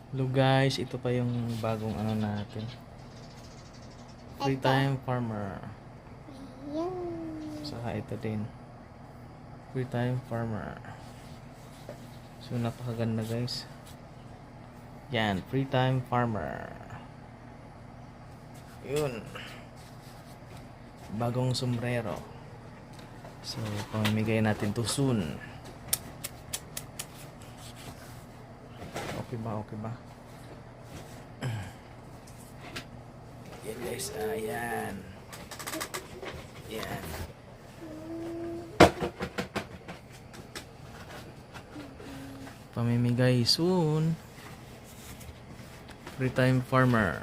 Hello guys, ito pa yung bagong ano natin. Free time farmer. Yan. Saka ito din. Free time farmer. So napakaganda guys. Yan, free time farmer. Yun. Bagong sombrero. So pamimigay natin to soon. Okay ba? Okay ba? Yan guys, ayan. Yan. Pamimigay soon. Free time farmer.